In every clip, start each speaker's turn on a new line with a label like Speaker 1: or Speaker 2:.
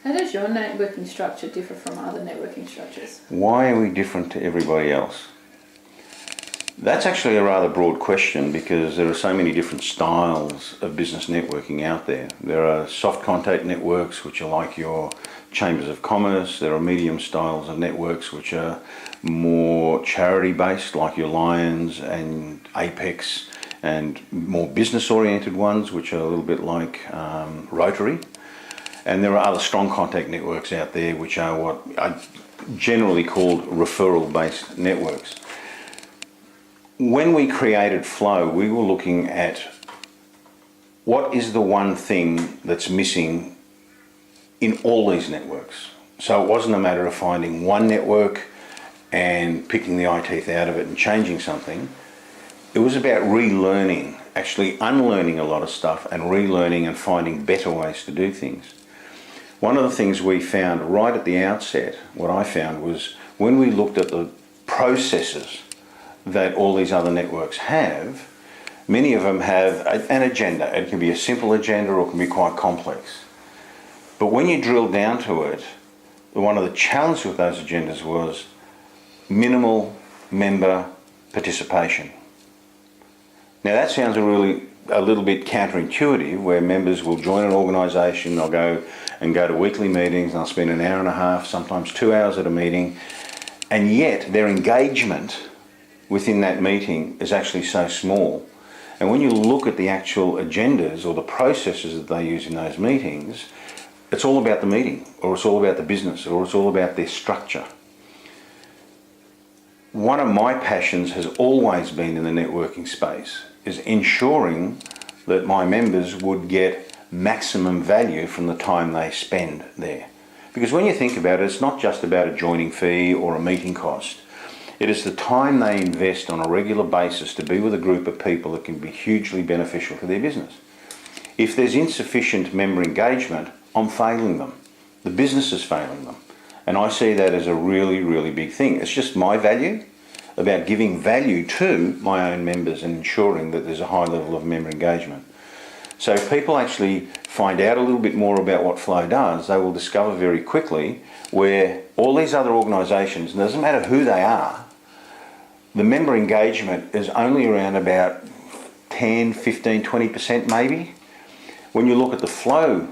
Speaker 1: How does your networking structure differ from other networking structures?
Speaker 2: Why are we different to everybody else? That's actually a rather broad question because there are so many different styles of business networking out there. There are soft contact networks, which are like your chambers of commerce. There are medium styles of networks which are more charity based, like your Lions and Apex, and more business oriented ones which are a little bit like Rotary. And there are other strong contact networks out there which are what are generally called referral based networks. When we created Flow, we were looking at what is the one thing that's missing in all these networks. So it wasn't a matter of finding one network and picking the eye teeth out of it and changing something. It was about relearning, actually unlearning a lot of stuff and relearning and finding better ways to do things. One of the things we found right at the outset, what I found was when we looked at the processes that all these other networks have, many of them have an agenda. It can be a simple agenda or it can be quite complex. But when you drill down to it, one of the challenges with those agendas was minimal member participation. Now that sounds a little bit counterintuitive, where members will join an organisation, they'll go to weekly meetings, they'll spend an hour and a half, sometimes 2 hours at a meeting, and yet their engagement within that meeting is actually so small. And when you look at the actual agendas or the processes that they use in those meetings, it's all about the meeting, or it's all about the business, or it's all about their structure. One of my passions has always been in the networking space, is ensuring that my members would get maximum value from the time they spend there. Because when you think about it, it's not just about a joining fee or a meeting cost. It is the time they invest on a regular basis to be with a group of people that can be hugely beneficial to their business. If there's insufficient member engagement, I'm failing them. The business is failing them. And I see that as a really, really big thing. It's just my value, about giving value to my own members and ensuring that there's a high level of member engagement. So if people actually find out a little bit more about what Flow does, they will discover very quickly where all these other organisations, it doesn't matter who they are, the member engagement is only around about 10, 15, 20% maybe. When you look at the Flow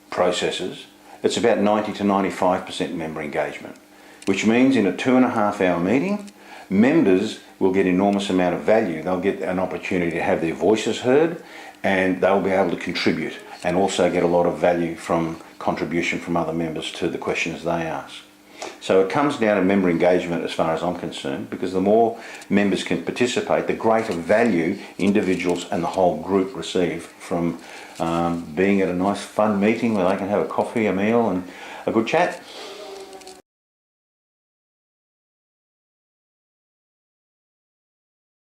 Speaker 2: processes, it's about 90 to 95% member engagement, which means in a 2.5 hour meeting, members will get enormous amount of value. They'll get an opportunity to have their voices heard, and they'll be able to contribute and also get a lot of value from contribution from other members to the questions they ask. So it comes down to member engagement as far as I'm concerned, because the more members can participate, the greater value individuals and the whole group receive from being at a nice fun meeting where they can have a coffee, a meal and a good chat.